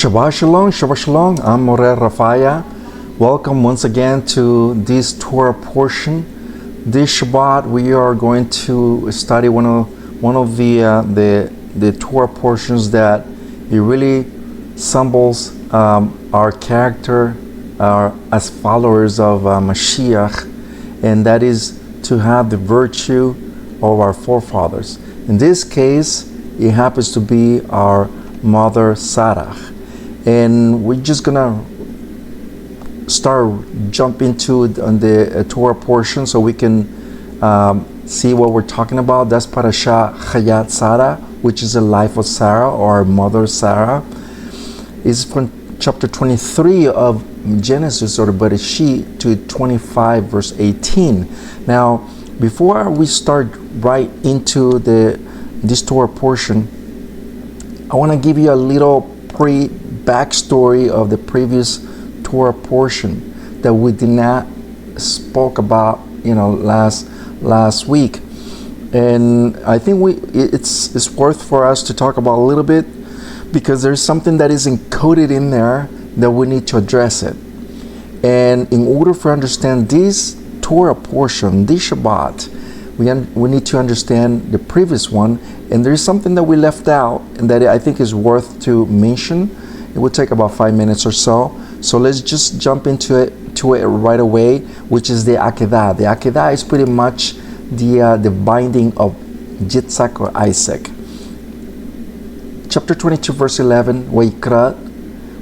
Shabbat Shalom, Shabbat Shalom. I'm Moreh Rapha'Yah. Welcome once again to this Torah portion. This Shabbat we are going to study one of the Torah portions that it really symbols our character as followers of Mashiach, and that is to have the virtue of our forefathers. In this case, it happens to be our mother Sarah, and we're just gonna jump into the Torah portion so we can see what we're talking about. That's Hayat Sarah, which is the life of Sarah, or our mother Sarah. It's from chapter 23 of Genesis, or the Bereshit, to 25 verse 18. Now, before we start right into this Torah portion, I want to give you a little backstory of the previous Torah portion that we did not spoke about, last week, and I think it's worth for us to talk about a little bit, because there's something that is encoded in there that we need to address it. And in order for understand this Torah portion, this Shabbat, we need to understand the previous one, and there's something that we left out and that I think is worth to mention. It will take about 5 minutes or so. So let's just jump into it right away, which is the Akedah. The Akedah is pretty much the binding of Yitzhak or Isaac. Chapter 22 verse 11, Wayikra,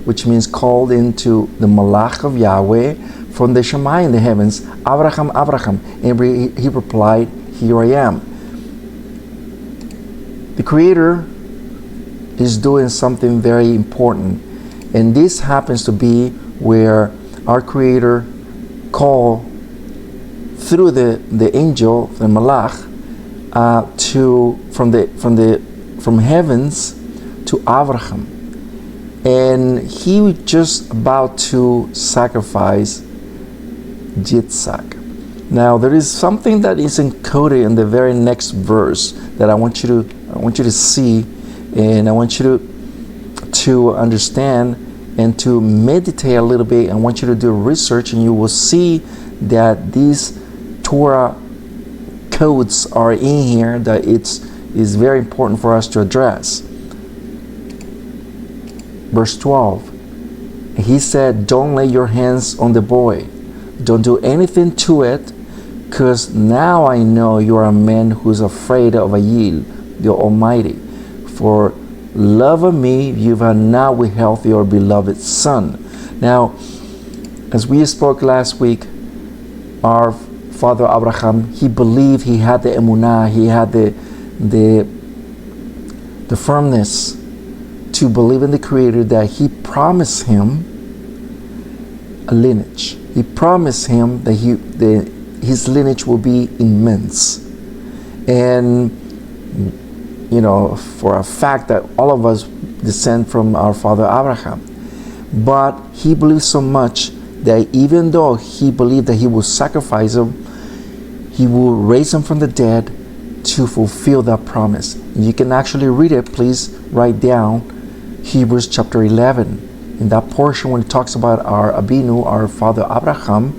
which means called into the Malach of Yahweh from the Shema in the heavens, Abraham, Abraham, and he replied, here I am. The Creator is doing something very important, and this happens to be where our Creator called through the angel, the Malach, from heavens to Abraham, and he was just about to sacrifice Yitzhak. Now there is something that is encoded in the very next verse that I want you to see, and I want you to understand and to meditate a little bit. I want you to do research, and you will see that these Torah codes are in here that is very important for us to address. Verse 12, he said, don't lay your hands on the boy. Don't do anything to it, because now I know you are a man who's afraid of Ayil, the Almighty. For love of me, you have now withheld your beloved son. Now, as we spoke last week, our father Abraham, he believed, he had the emunah, he had the firmness to believe in the Creator, that he promised him a lineage. He promised him that his lineage will be immense. And for a fact that all of us descend from our father Abraham. But he believed so much that even though he believed that he will sacrifice him, he will raise him from the dead to fulfill that promise. You can actually read it. Please write down Hebrews chapter 11. In that portion, when it talks about our Abinu, our father Abraham,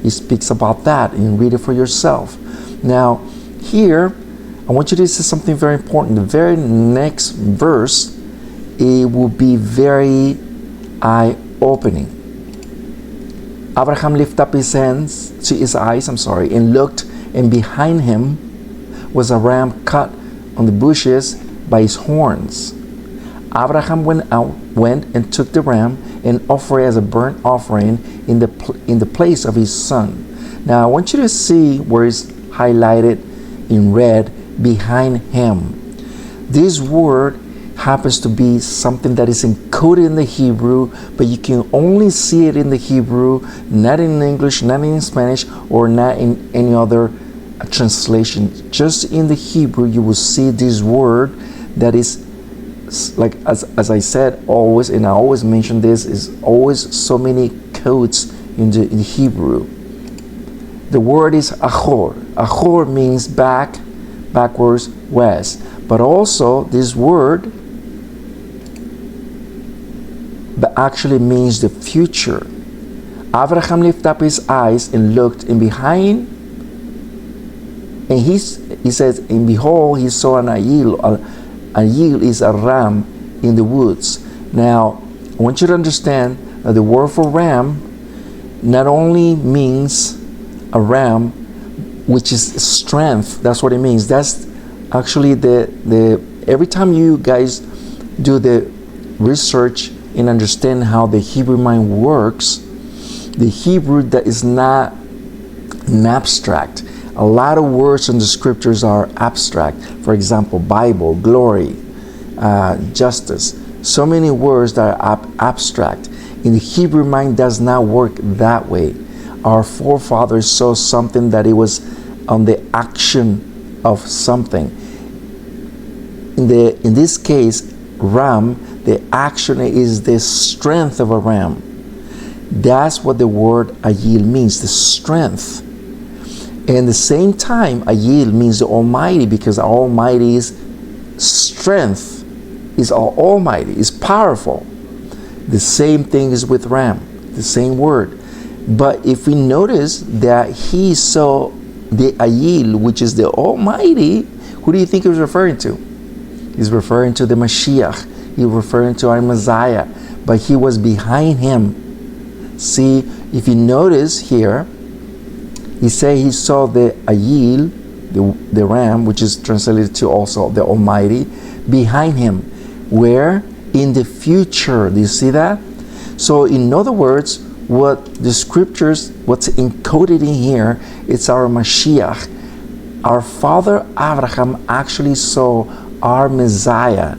he speaks about that, and read it for yourself. Now, here, I want you to see something very important. The very next verse, it will be very eye-opening. Abraham lifted up his eyes, and looked, and behind him was a ram cut on the bushes by his horns. Abraham went and took the ram and offered it as a burnt offering in the place of his son. Now I want you to see where it's highlighted in red, behind him. This word happens to be something that is encoded in the Hebrew, but you can only see it in the Hebrew, not in English, not in Spanish, or not in any other translation. Just in the Hebrew you will see this word that is, like as I said always, and I always mention this, is always so many codes in Hebrew. The word is achor. Achor means backwards, west. But also this word but actually means the future. Abraham lifted up his eyes and looked, and behind, and he says, and behold, he saw an ayil. Ayil is a ram in the woods. Now, I want you to understand that the word for ram not only means a ram, which is strength. That's what it means. That's actually the every time you guys do the research and understand how the Hebrew mind works, the Hebrew that is not an abstract. A lot of words in the scriptures are abstract. For example, Bible, glory, justice. So many words that are abstract. In the Hebrew mind does not work that way. Our forefathers saw something that it was on the action of something. In this case, ram, the action is the strength of a ram. That's what the word ayil means, the strength. And at the same time, ayil means the Almighty, because the Almighty's strength is almighty, is powerful. The same thing is with ram, the same word. But if we notice that he saw the ayil, which is the Almighty, who do you think he was referring to? He's referring to the Mashiach. He's referring to our Messiah. But he was behind him. See, if you notice here, he said he saw the ayil, the ram, which is translated to also the Almighty, behind him. Where? In the future. Do you see that? So in other words, what the scriptures, what's encoded in here, it's our Mashiach. Our father Abraham actually saw our Messiah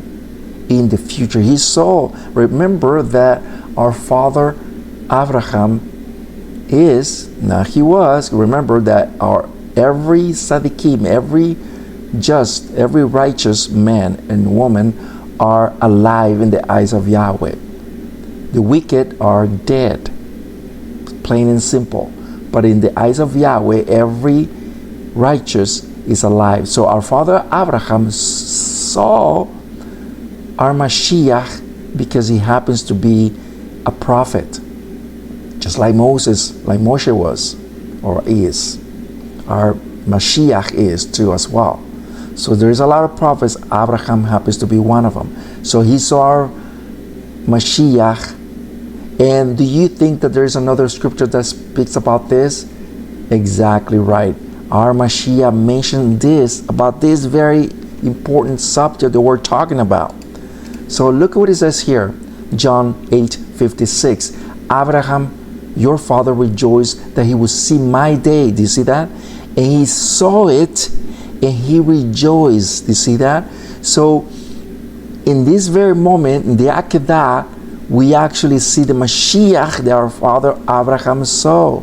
in the future. He saw, remember that our father Abraham is, now he was, remember that every tzaddikim, every just, every righteous man and woman are alive in the eyes of Yahweh. The wicked are dead, plain and simple. But in the eyes of Yahweh, every righteous is alive. So our father Abraham saw our Mashiach because he happens to be a prophet, just like Moshe was or is. Our Mashiach is too as well. So there is a lot of prophets. Abraham happens to be one of them. So he saw our Mashiach. And do you think that there is another scripture that speaks about this? Exactly right. Our Mashiach mentioned this, about this very important subject that we're talking about. So look at what it says here. John 8:56. Abraham, your father, rejoiced that he would see my day. Do you see that? And he saw it and he rejoiced. Do you see that? So in this very moment, in the Akedah, we actually see the Mashiach that our father Abraham saw.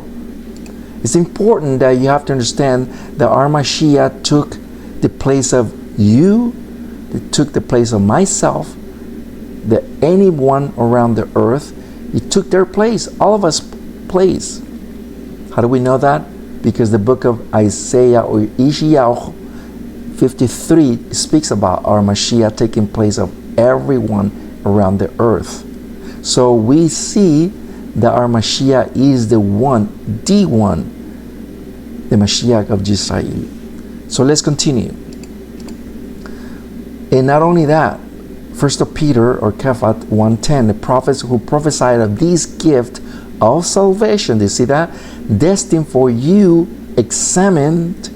It's important that you have to understand that our Mashiach took the place of you, it took the place of myself, that anyone around the earth, he took their place, all of us place. How do we know that? Because the book of Isaiah or Isaiah 53 speaks about our Mashiach taking place of everyone around the earth. So we see that our Mashiach is the Mashiach of Israel. So let's continue. And not only that, 1 Peter or Kephat 1:10, the prophets who prophesied of this gift of salvation, do you see that? Destined for you, examined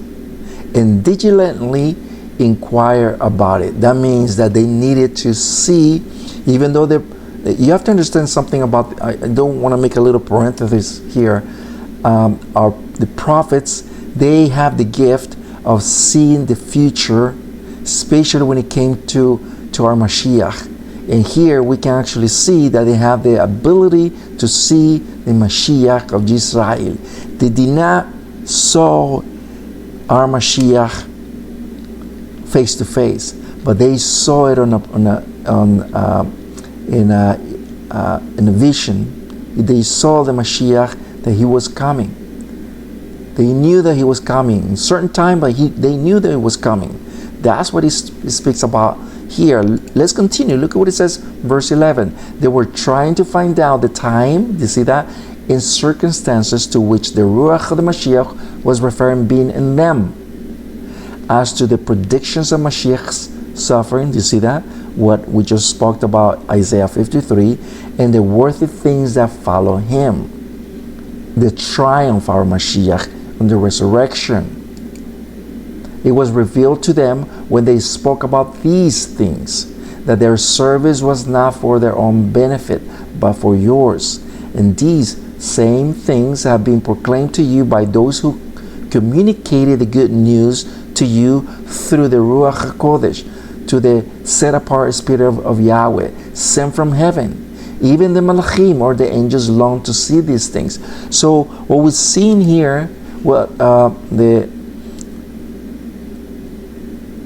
and diligently inquire about it. That means that they needed to see, even though you have to understand something about, I don't want to make a little parenthesis here. The prophets, they have the gift of seeing the future, especially when it came to our Mashiach. And here we can actually see that they have the ability to see the Mashiach of Israel. They did not saw our Mashiach face to face, but they saw it in a vision. They saw the Mashiach, that he was coming. They knew that he was coming in a certain time, but they knew that he was coming. That's what he speaks about here. Let's continue. Look at what it says, verse 11. They were trying to find out the time, you see that, in circumstances to which the Ruach of the Mashiach was referring, being in them. As to the predictions of Mashiach's suffering, do you see that? What we just spoke about, Isaiah 53, and the worthy things that follow him. The triumph of our Mashiach and the resurrection. It was revealed to them when they spoke about these things, that their service was not for their own benefit, but for yours. And these same things have been proclaimed to you by those who communicated the good news to you through the Ruach HaKodesh, to the set-apart Spirit of Yahweh, sent from heaven. Even the Malachim, or the angels, long to see these things. So what we're seeing here, what the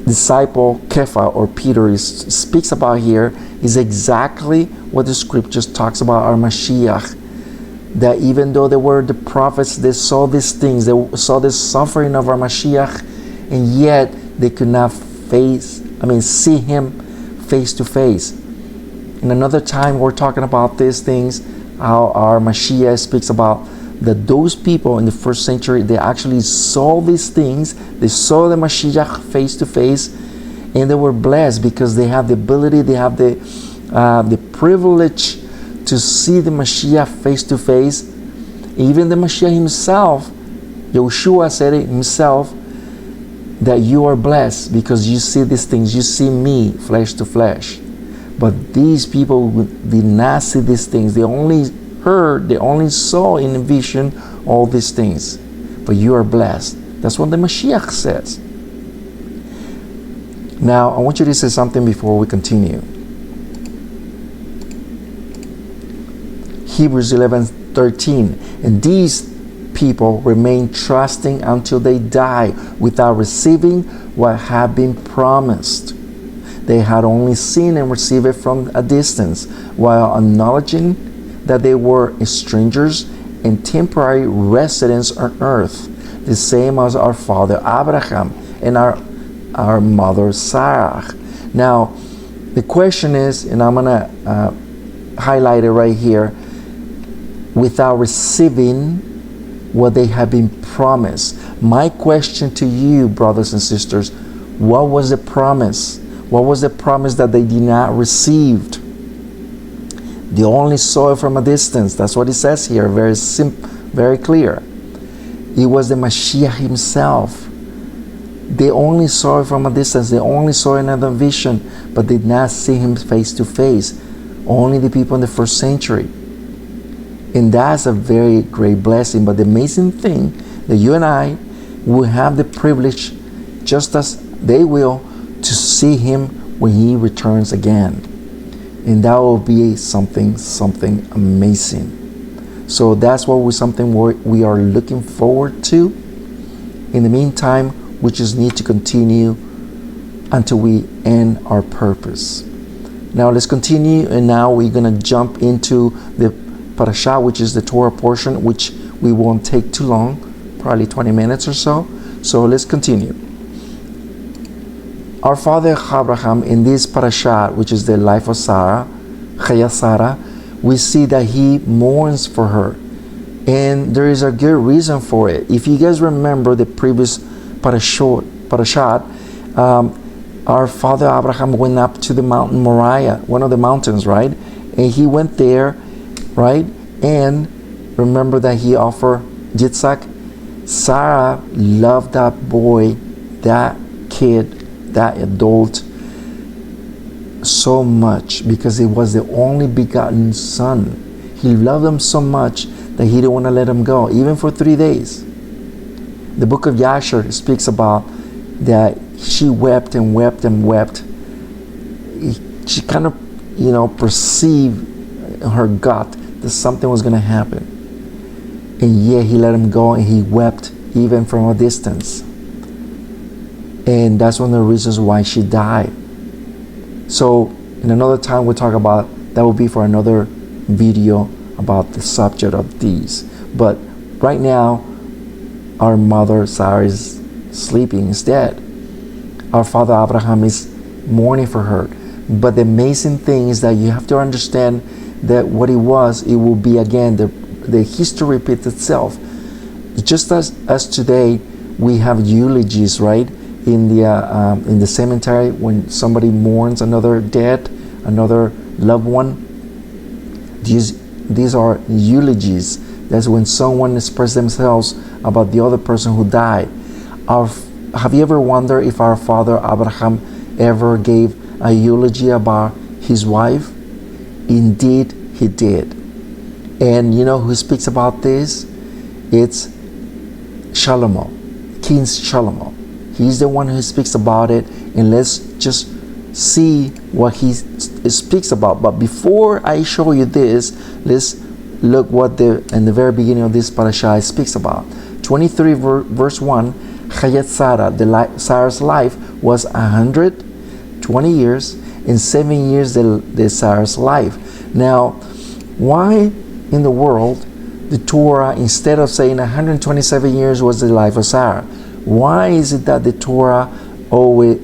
disciple Kepha, or Peter, speaks about here, is exactly what the scriptures talks about our Mashiach. That even though they were the prophets, they saw these things, they saw the suffering of our Mashiach, and yet they could not see him face to face. In another time, we're talking about these things, how our Mashiach speaks about that those people in the first century, they actually saw these things. They saw the Mashiach face to face, and they were blessed because they have the ability, they have the privilege to see the Mashiach face to face. Even the Mashiach himself, Yeshua said it himself, that you are blessed because you see these things. You see me flesh to flesh. But these people did not see these things. They only heard, they only saw in a vision all these things. But you are blessed. That's what the Mashiach says. Now, I want you to say something before we continue. Hebrews 11:13. And these people remain trusting until they die without receiving what had been promised. They had only seen and received it from a distance, while acknowledging that they were strangers and temporary residents on earth, the same as our father Abraham and our mother Sarah. Now, the question is, and I'm going to highlight it right here, without receiving what they have been promised. My question to you, brothers and sisters, what was the promise? What was the promise that they did not receive? They only saw it from a distance. That's what it says here, very clear. It was the Mashiach himself. They only saw it from a distance. They only saw another vision, but did not see him face to face. Only the people in the first century. And that's a very great blessing. But the amazing thing that you and I will have the privilege, just as they will, to see him when he returns again. And that will be something amazing. So that's what we are looking forward to. In the meantime, we just need to continue until we end our purpose. Now let's continue, and now we're going to jump into the parasha, which is the Torah portion, which we won't take too long, probably 20 minutes or so. So let's continue. Our father Abraham, in this parasha, which is the life of Sarah, Sarah, we see that he mourns for her, and there is a good reason for it. If you guys remember the previous parashat, our father Abraham went up to the mountain Moreh, one of the mountains, right? And he went there, right? And remember that he offered Yitzhak. Sarah loved that boy, that kid, that adult so much, because it was the only begotten son. He loved him so much that he didn't want to let him go, even for 3 days. The book of Yashar speaks about that she wept and wept and wept. She kind of, perceived in her gut that something was going to happen. And yet he let him go, and he wept even from a distance. And that's one of the reasons why she died. So in another time we'll talk about, that will be for another video about the subject of these. But right now, our mother Sarah is sleeping instead. our father Abraham is mourning for her. But the amazing thing is that you have to understand that what it was, it will be again, the history repeats itself. Just as today we have eulogies, right, in the cemetery when somebody mourns another dead, another loved one. These are eulogies. That's when someone expresses themselves about the other person who died. Have you ever wondered if our father Abraham ever gave a eulogy about his wife? Indeed, he did. And you know who speaks about this? It's Shlomo, King Shlomo. He's the one who speaks about it, and let's just see what he speaks about. But before I show you this, let's look what in the very beginning of this parasha speaks about. 23 verse 1, Hayat Sarah, Sarah's life was 120 years, and 7 years the Sarah's life. Now, why in the world the Torah, instead of saying 127 years was the life of Sarah, why is it that the Torah always,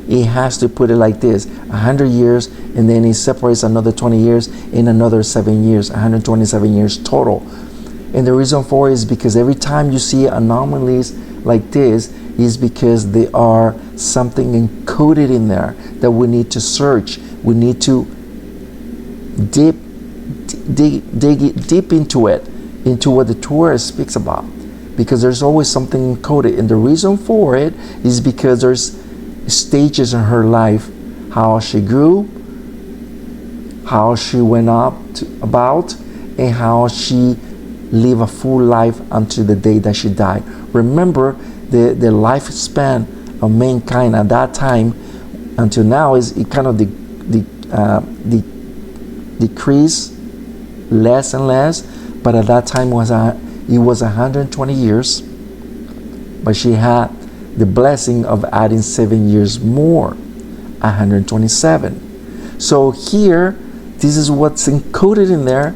it has to put it like this, 100 years, and then it separates another 20 years in another 7 years, 127 years total? And the reason for it is because every time you see anomalies like this is because there are something encoded in there that we need to search. We need to dig deep into it, into what the Torah speaks about, because there's always something encoded. And the reason for it is because there's stages in her life, how she grew, how she went about, and how she lived a full life until the day that she died. Remember, the lifespan of mankind at that time until now is it kind of decreased less and less, but at that time it was 120 years, but she had the blessing of adding 7 years more, 127. So here, this is what's encoded in there,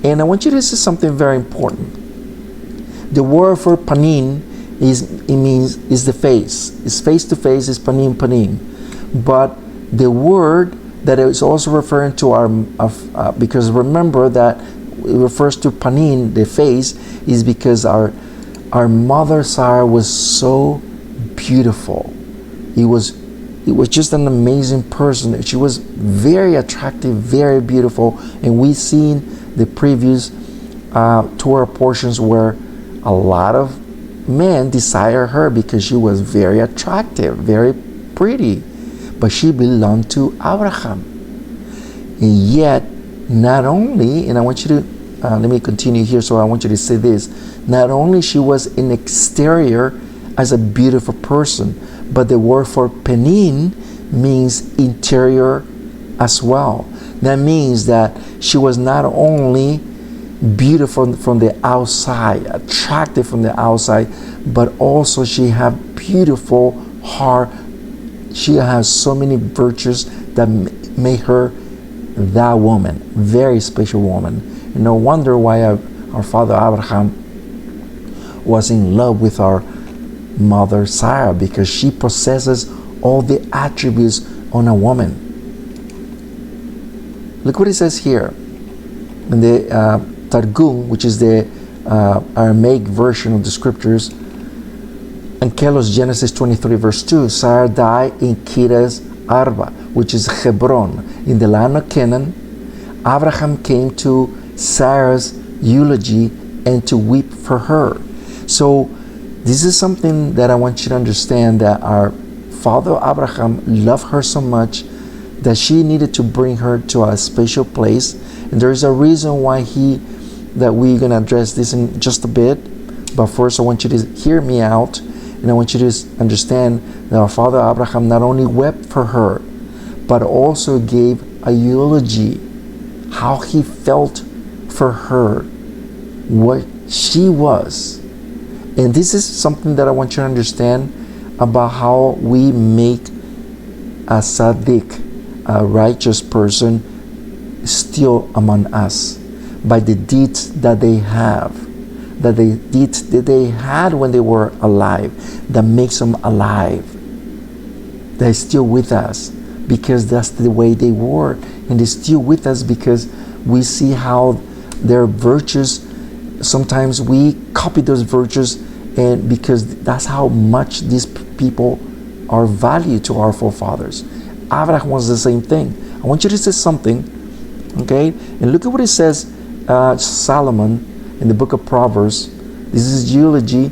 and I want you to see something very important. The word for panin is the face. It's face to face, is panim. But the word that is also referring to because remember that it refers to panin, the face, is because our mother Sarah was so beautiful. It was just an amazing person. She was very attractive, very beautiful, and we've seen the previous Torah portions where a lot of men desire her because she was very attractive, very pretty, but she belonged to Abraham. And yet, not only, and I want you to let me continue here, so I want you to say this, not only she was an exterior as a beautiful person, but the word for penin means interior as well. That means that she was not only beautiful from the outside, attractive from the outside, but also she had beautiful heart. She has so many virtues that made her that woman, very special woman. And no wonder why our father Abraham was in love with our mother Sarah, because she possesses all the attributes on a woman. Look what it says here in the Targum, which is the Aramaic version of the scriptures. Ankelos, Genesis 23 verse 2, Sarah died in Kiras Arba, which is Hebron, in the land of Canaan. Abraham came to Sarah's eulogy and to weep for her. So this is something that I want you to understand, that our father Abraham loved her so much that she needed to bring her to a special place. And there's a reason why that we're going to address this in just a bit. But first I want you to hear me out, and I want you to understand that our father Abraham not only wept for her, but also gave a eulogy, how he felt for her, what she was. And this is something that I want you to understand about how we make a tzaddik, a righteous person, still among us, by the deeds that they have, that the deeds that they had when they were alive, that makes them alive. They're still with us because that's the way they were, and they're still with us because we see how their virtues, sometimes we copy those virtues, and because that's how much these people are valued to our forefathers. Abraham was the same thing. I want you to say something, okay? And look at what it says, Solomon in the book of Proverbs. This is eulogy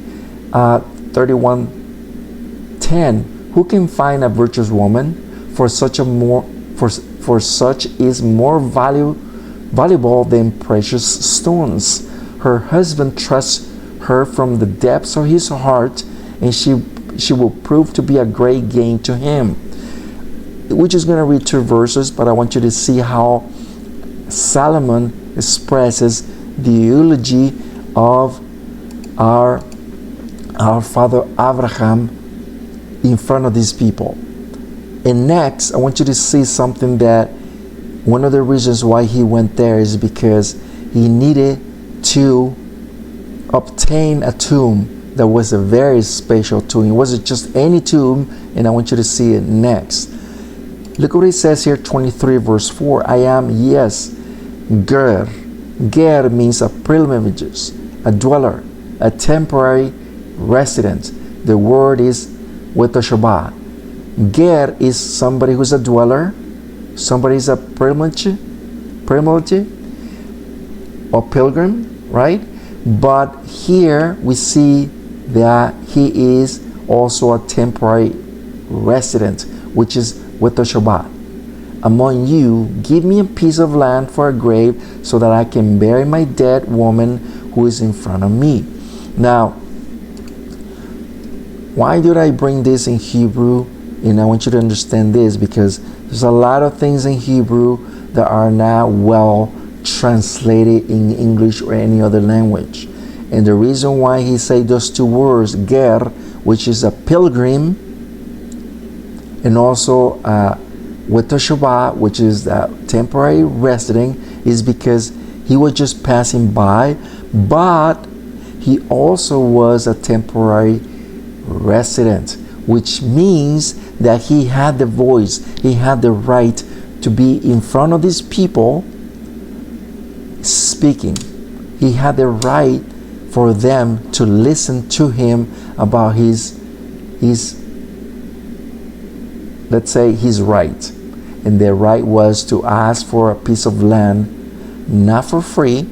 31:10. Who can find a virtuous woman? For such is more valuable than precious stones. Her husband trusts her from the depths of his heart, and she will prove to be a great gain to him. We're just going to read 2 verses, but I want you to see how Solomon expresses the eulogy of our father Abraham in front of these people. And next, I want you to see something that one of the reasons why he went there is because he needed to obtain a tomb that was a very special tomb. It wasn't just any tomb, and I want you to see it next. Look what it says here, 23 verse 4. I am, yes, Ger. Ger means a pilgrimage, a dweller, a temporary resident. The word is Wetoshabah. Ger is somebody who's a dweller, somebody is a pilgrimage or pilgrim, right? But here we see that he is also a temporary resident, which is Wetoshabah. Among you, give me a piece of land for a grave so that I can bury my dead woman who is in front of me. Now, why did I bring this in Hebrew? And I want you to understand this because there's a lot of things in Hebrew that are not well translated in English or any other language. And the reason why he said those 2 words, ger, which is a pilgrim, and also Wetoshabah, which is a temporary resident, is because he was just passing by, but he also was a temporary resident, which means that he had the voice, he had the right to be in front of these people speaking. He had the right for them to listen to him about his let's say his right. And their right was to ask for a piece of land, not for free,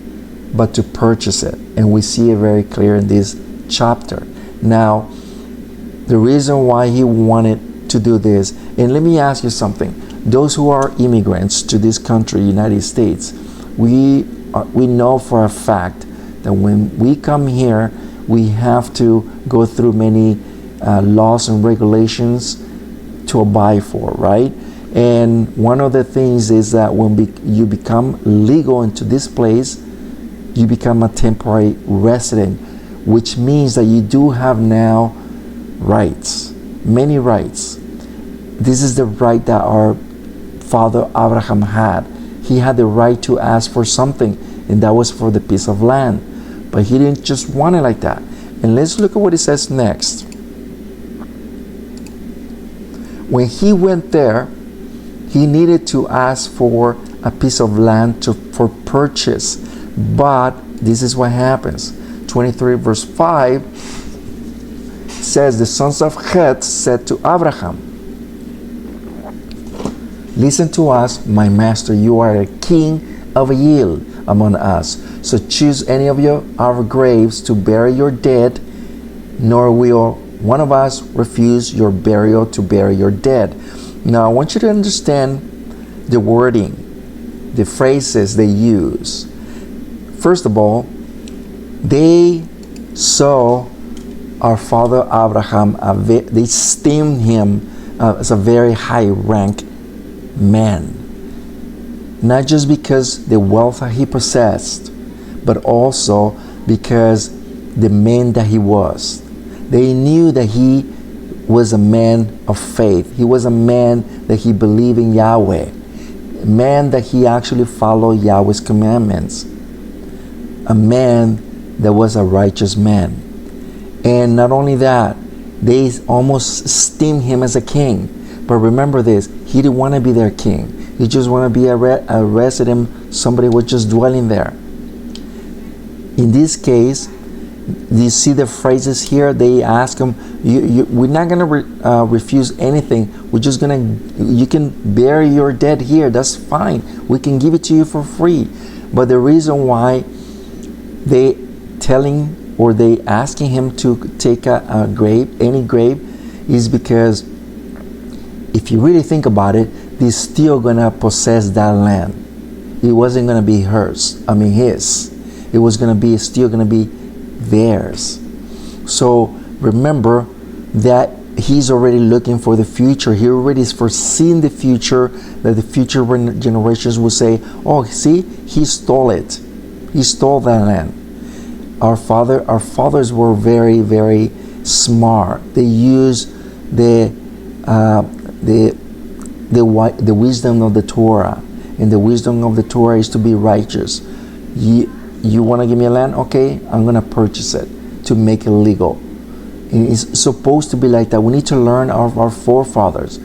but to purchase it. And we see it very clear in this chapter. Now, the reason why he wanted to do this, and let me ask you something. Those who are immigrants to this country, United States, we know for a fact that when we come here, we have to go through many laws and regulations to abide for, right? And one of the things is that when you become legal into this place, you become a temporary resident, which means that you do have now rights, many rights. This is the right that our father Abraham had. He had the right to ask for something, and that was for the piece of land. But he didn't just want it like that. And let's look at what it says next. When he went there, he needed to ask for a piece of land for purchase. But this is what happens. 23 verse 5 says, the sons of Heth said to Abraham, listen to us, my master, you are a king of a yield among us. So choose any of our graves to bury your dead, nor will one of us refuse your burial to bury your dead. Now I want you to understand the wording, the phrases they use. First of all, they saw our father Abraham, they esteemed him as a very high rank man. Not just because the wealth that he possessed, but also because the man that he was. They knew that he was a man of faith. He was a man that he believed in Yahweh. A man that he actually followed Yahweh's commandments. A man that was a righteous man. And not only that, they almost esteemed him as a king. But remember this, he didn't want to be their king. He just want to be a resident, somebody was just dwelling there. In this case, you see the phrases here. They ask him, we're not going to refuse anything. We're just going to, you can bury your dead here. That's fine. We can give it to you for free. But the reason why they telling or they asking him to take a grave, any grave, is because if you really think about it, they're still going to possess that land. It wasn't going to be hers. I mean his. It was going to be still going to be theirs. So remember that he's already looking for the future. He already is foreseeing the future, that the future generations will say, oh, see, he stole it. He stole that land. Our fathers were very, very smart. They used the wisdom of the Torah, and the wisdom of the Torah is to be righteous. You want to give me a land? Okay, I'm going to purchase it to make it legal. And it's supposed to be like that. We need to learn our forefathers.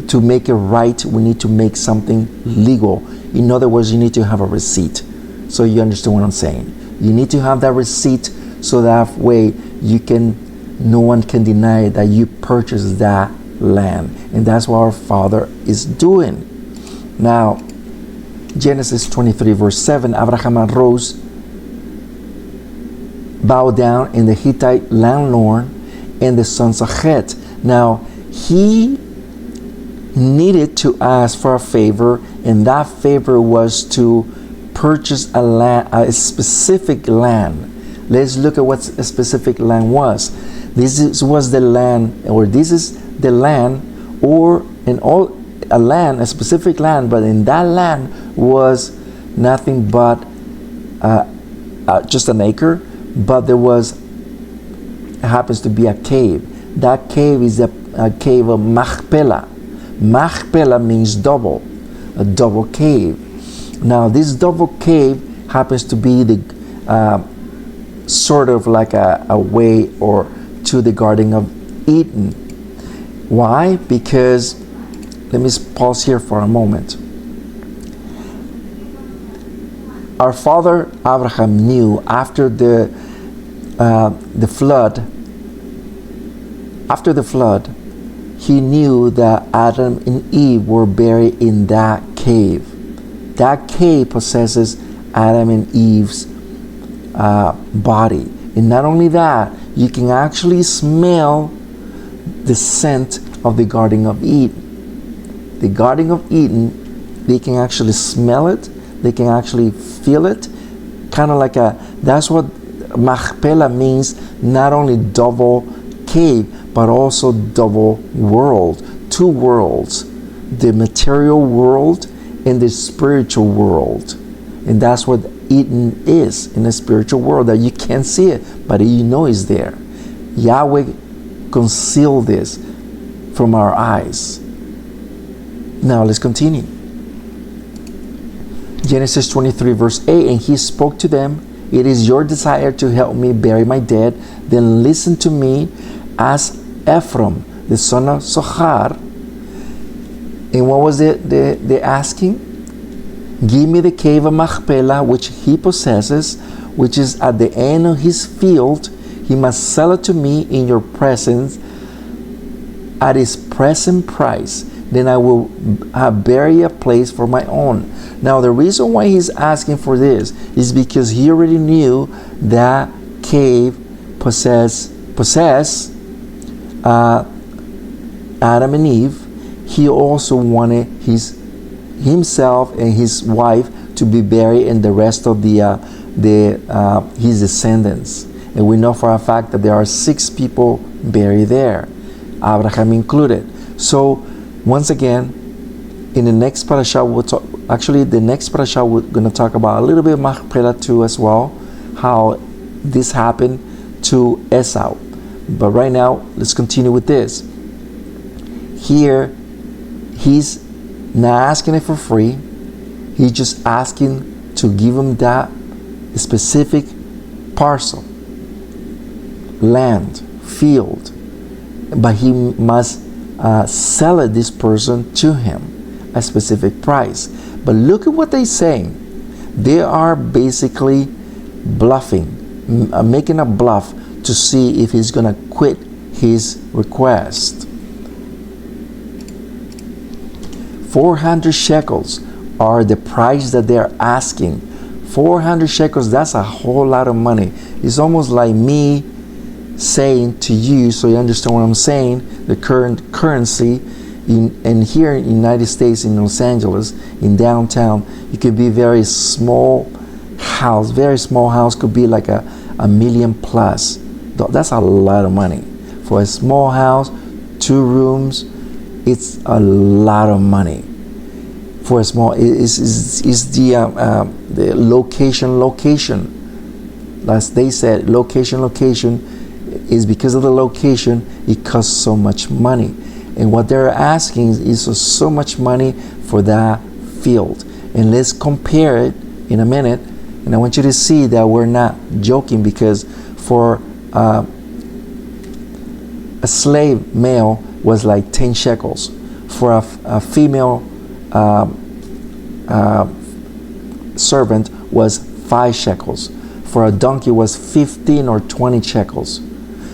To make it right, we need to make something legal. In other words, you need to have a receipt. So you understand what I'm saying. You need to have that receipt, so that way no one can deny that you purchased that land. And that's what our Father is doing. Now, Genesis 23 verse 7, Abraham arose, bowed down, and the Hittite landlord and the sons of Heth. Now, he needed to ask for a favor, and that favor was to purchase a specific land. Let's look at what a specific land was. This was the land, or this is the land, or a specific land, but in that land was nothing but just an acre, but there happens to be a cave. That cave is a cave of Machpelah. Machpelah means double, a double cave. Now this double cave happens to be the sort of like a way or to the Garden of Eden. Why? Because, let me pause here for a moment. Our father Abraham knew after the flood, he knew that Adam and Eve were buried in that cave. That cave possesses Adam and Eve's body. And not only that, you can actually smell the scent of the Garden of Eden. The Garden of Eden, they can actually smell it, they can actually feel it, kind of like that's what Machpelah means, not only double cave, but also double world, two worlds, the material world and the spiritual world. And that's what Eden is, in the spiritual world, that you can't see it, but you know it's there. Yahweh concealed this from our eyes. Now let's continue. Genesis 23 verse 8, and he spoke to them, it is your desire to help me bury my dead, then listen to me as Ephraim, the son of Sohar. And what was the asking? Give me the cave of Machpelah, which he possesses, which is at the end of his field. He must sell it to me in your presence at his present price. Then I will bury a place for my own. Now, the reason why he's asking for this is because he already knew that cave possess Adam and Eve. He also wanted himself and his wife to be buried, and the rest of his descendants. And we know for a fact that there are 6 people buried there, Abraham included. So once again, in the next parasha, the next parasha we're going to talk about a little bit of Machpelah too as well, how this happened to Esau. But right now, let's continue with this. Here, he's not asking it for free. He's just asking to give him that specific parcel, land, field. But he must sell it, this person, to him, a specific price. But look at what they're saying. They are basically bluffing, making a bluff to see if he's going to quit his request. 400 shekels are the price that they're asking. 400 shekels, that's a whole lot of money. It's almost like me saying to you, so you understand what I'm saying, the current currency and here in the United States, in Los Angeles, in downtown, it could be very small house. Very small house could be like a million plus. That's a lot of money. For a small house, 2 rooms, it's a lot of money. For a small, it's the location. As they said, location is because of the location, it costs so much money. And what they're asking is so much money for that field. And let's compare it in a minute. And I want you to see that we're not joking, because for a slave male was like 10 shekels. For a female servant was 5 shekels. For a donkey was 15 or 20 shekels.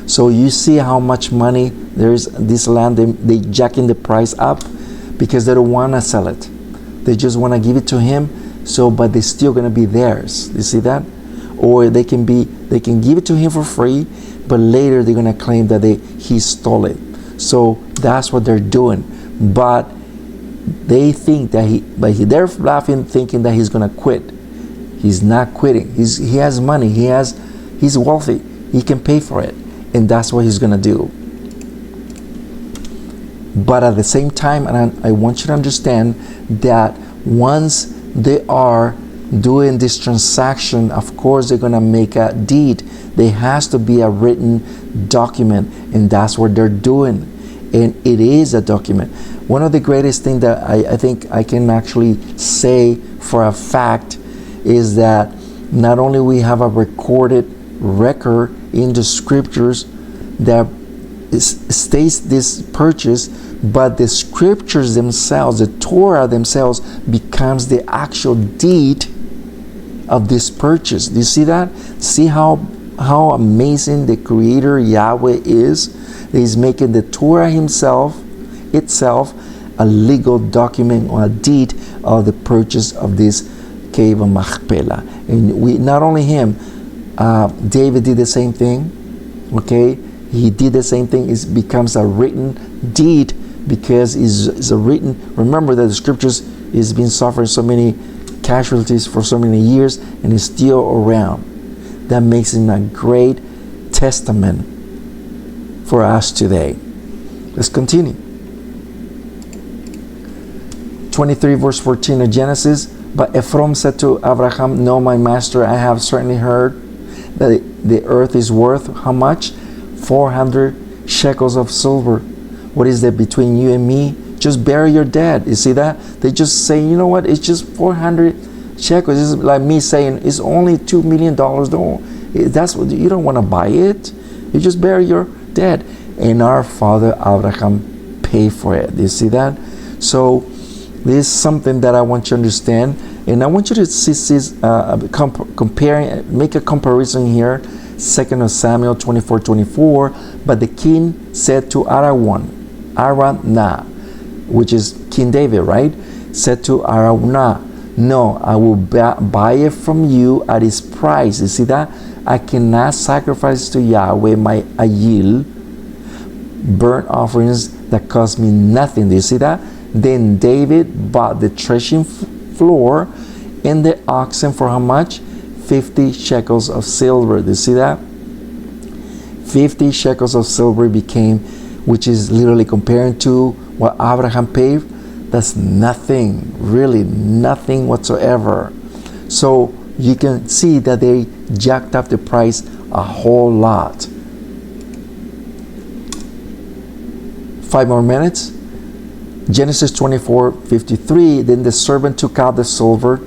So you see how much money there is this land. They jacking the price up because they don't want to sell it. They just want to give it to him. So, but they're still going to be theirs. You see that? Or they can give it to him for free, but later they're going to claim that he stole it. So that's what they're doing. But they think that they're laughing, thinking that he's going to quit. He's not quitting. He has money. He's wealthy. He can pay for it. And that's what he's going to do. But at the same time, and I want you to understand that once they are doing this transaction, of course they're going to make a deed. There has to be a written document, and that's what they're doing. And it is a document. One of the greatest things that I think I can actually say for a fact is that not only we have a recorded record in the scriptures that states this purchase, but the scriptures themselves, the Torah themselves, becomes the actual deed of this purchase. Do you see that? See how amazing the Creator Yahweh is? He's making the Torah itself a legal document or a deed of the purchase of this cave of Machpelah. And we, not only him, David did the same thing. Okay, he did the same thing. It becomes a written deed because it's a written. Remember that the scriptures is been suffering so many casualties for so many years and is still around. That makes it a great testament for us today. Let's continue. 23 verse 14 of Genesis. But Ephraim said to Abraham, "No, my master, I have certainly heard that the earth is worth how much? 400 shekels of silver. What is that between you and me? Just bury your dead." You see that? They just say, you know what? It's just 400 shekels. It's like me saying it's only $2 million. That's what you don't want to buy it. You just bury your dead. And our father Abraham paid for it. Do you see that? So this is something that I want you to understand, and I want you to see comparing, make a comparison here. 2 Samuel 24:24. But the king said to Araunah, which is King David, right? Said to Araunah, "No, I will buy it from you at its price." You see that? I cannot sacrifice to Yahweh my ayil, burnt offerings that cost me nothing. Do you see that? Then David bought the threshing floor and the oxen for how much? 50 shekels of silver. Do you see that? 50 shekels of silver became, which is literally comparing to what Abraham paid. That's nothing, really nothing whatsoever. So you can see that they jacked up the price a whole lot. 5 more minutes. Genesis 24:53. Then the servant took out the silver,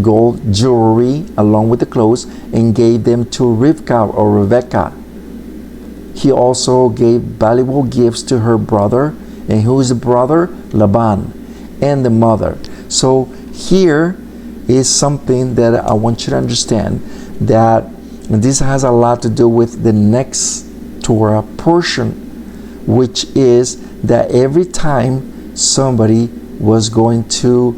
gold, jewelry, along with the clothes, and gave them to Rebekah. He also gave valuable gifts to her brother And who is the brother? Laban. And the mother. So here is something that I want you to understand, that this has a lot to do with the next Torah portion, which is that every time somebody was going to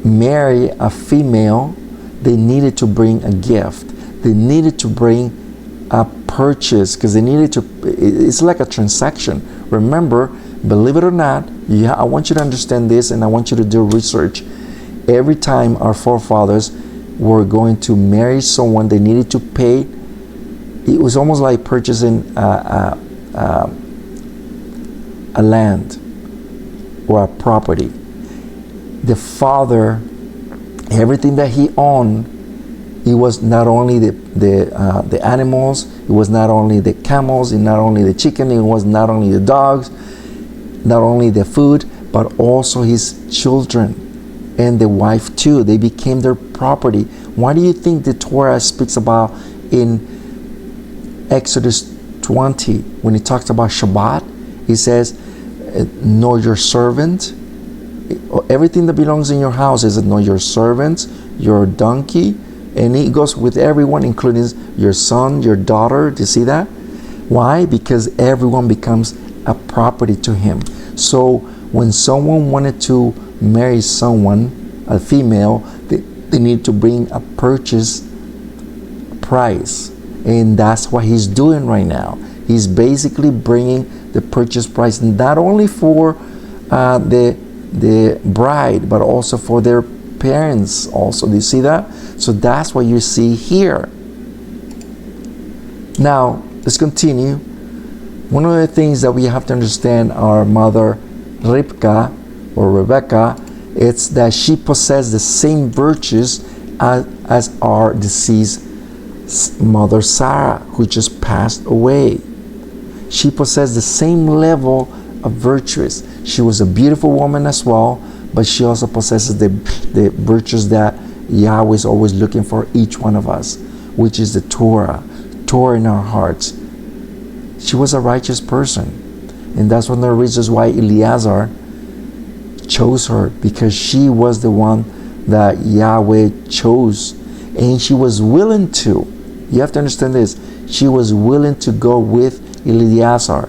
marry a female, they needed to bring a gift. They needed to bring a purchase, because they needed to, it's like a transaction. Remember, believe it or not, I want you to understand this, and I want you to do research. Every time our forefathers were going to marry someone, they needed to pay. It was almost like purchasing a land or a property. The father, everything that he owned, it was not only the animals, it was not only the camels, and not only the chicken, it was not only the dogs, not only the food, but also his children and the wife too. They became their property. Why do you think the Torah speaks about in Exodus 20, when it talks about Shabbat, it says, know your servant. Everything that belongs in your house is know your servants, your donkey, and it goes with everyone, including your son, your daughter. Do you see that? Why? Because everyone becomes a property to him. So when someone wanted to marry someone, a female, they need to bring a purchase price. And that's what he's doing right now. He's basically bringing the purchase price, not only for the bride, but also for their parents also. Do you see that? So that's what you see here. Now, let's continue. One of the things that we have to understand, our mother Rivka or Rebecca, it's that she possessed the same virtues as our deceased mother Sarah, who just passed away. She possessed the same level of virtues. She was a beautiful woman as well, but she also possesses the virtues that Yahweh is always looking for each one of us, which is the Torah in our hearts. She was a righteous person, and that's one of the reasons why Eliezer chose her, because she was the one that Yahweh chose, and she was willing to. You have to understand this. She was willing to go with Eliezer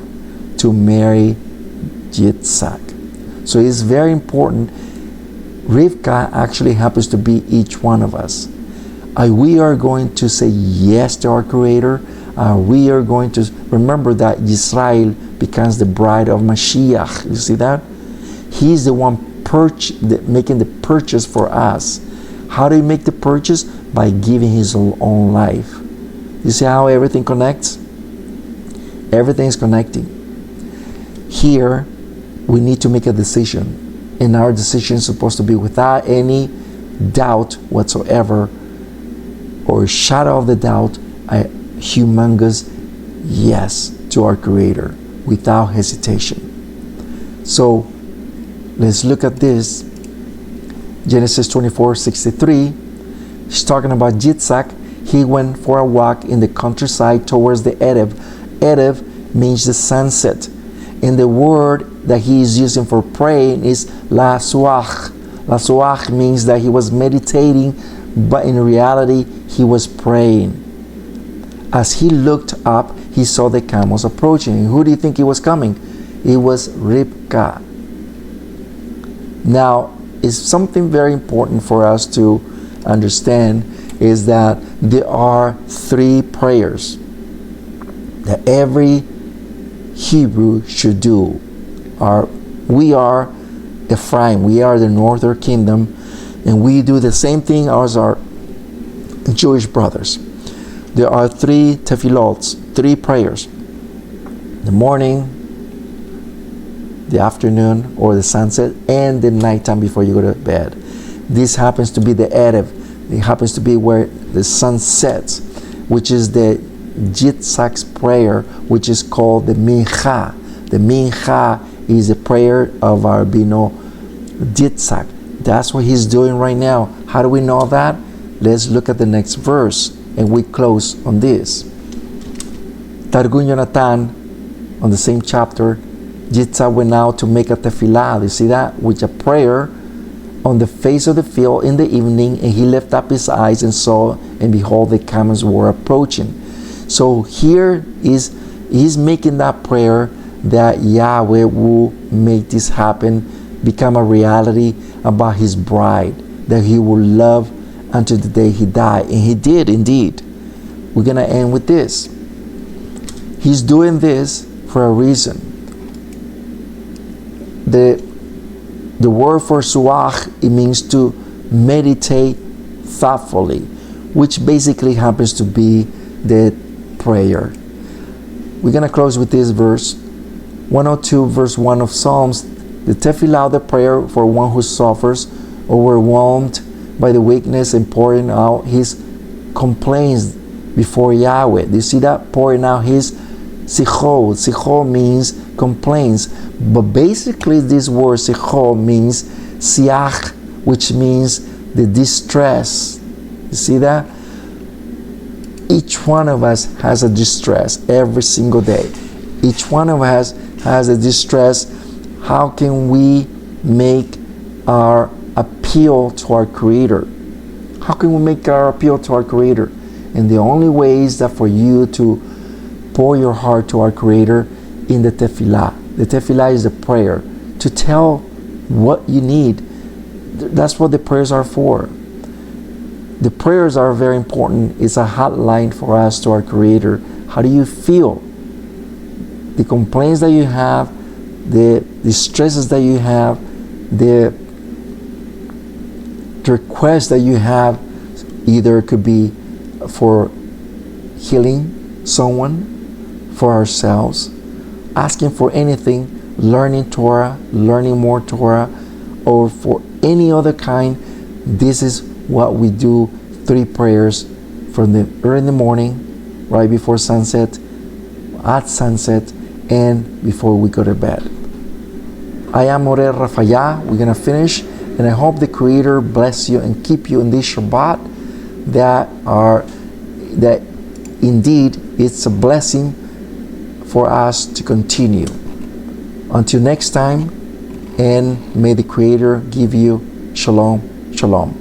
to marry Yitzhak. So it's very important. Rivka actually happens to be each one of us. We are going to say yes to our Creator. We are going to remember that Israel becomes the bride of Mashiach. You see that? He's the one making the purchase for us. How do you make the purchase? By giving his own life. You see how everything connects? Everything is connecting. Here, we need to make a decision. And our decision is supposed to be without any doubt whatsoever, or shadow of the doubt, a humongous yes to our Creator without hesitation. So let's look at this. Genesis 24:63. She's talking about Yitzhak. He went for a walk in the countryside towards the Erev. Erev means the sunset. And the word that he is using for praying is la suach. La suach means that he was meditating, but in reality, he was praying. As he looked up, he saw the camels approaching. And who do you think he was coming? It was Rivka. Now, it's something very important for us to understand, is that there are 3 prayers that every Hebrew should do. We are Ephraim, we are the northern kingdom, and we do the same thing as our Jewish brothers. There are 3 tefillot, 3 prayers: the morning, the afternoon or the sunset, and the nighttime before you go to bed. This happens to be the Erev. It happens to be where the sun sets, which is the Yitzhak's prayer, which is called the Mincha. The Mincha is the prayer of our Bino Yitzhak. That's what he's doing right now. How do we know that? Let's look at the next verse, and we close on this. Targum Yonatan, on the same chapter, Yitzhak went out to make a tefillah. You see that? With a prayer on the face of the field in the evening, and he lifted up his eyes and saw, and behold, the camels were approaching. So here he's making that prayer that Yahweh will make this happen, become a reality about his bride, that he will love until the day he died. And he did indeed. We're going to end with this. He's doing this for a reason. The word for suach, it means to meditate thoughtfully, which basically happens to be the prayer. We're going to close with this verse, 102 verse 1 of Psalms. The tefillah, the prayer for one who suffers, overwhelmed by the weakness, and pouring out his complaints before Yahweh. Do you see that? Pouring out his sichol. Sichol means complaints, but basically this word sichol means siach, which means the distress. You see that? Each one of us has a distress every single day. Each one of us has a distress. How can we make our appeal to our Creator? How can we make our appeal to our Creator? And the only way is that for you to pour your heart to our Creator in the tefillah. The tefillah is the prayer, to tell what you need. That's what the prayers are for. The prayers are very important. It's a hotline for us to our Creator. How do you feel? The complaints that you have, the stresses that you have, the requests that you have, either it could be for healing someone, for ourselves, asking for anything, learning Torah, learning more Torah, or for any other kind. This is what we do. 3 prayers from the early in the morning, right before sunset, at sunset, and before we go to bed. I am Moreh Rapha'Yah. We're going to finish, and I hope the Creator bless you and keep you in this Shabbat that indeed it's a blessing for us to continue. Until next time, and may the Creator give you shalom, shalom.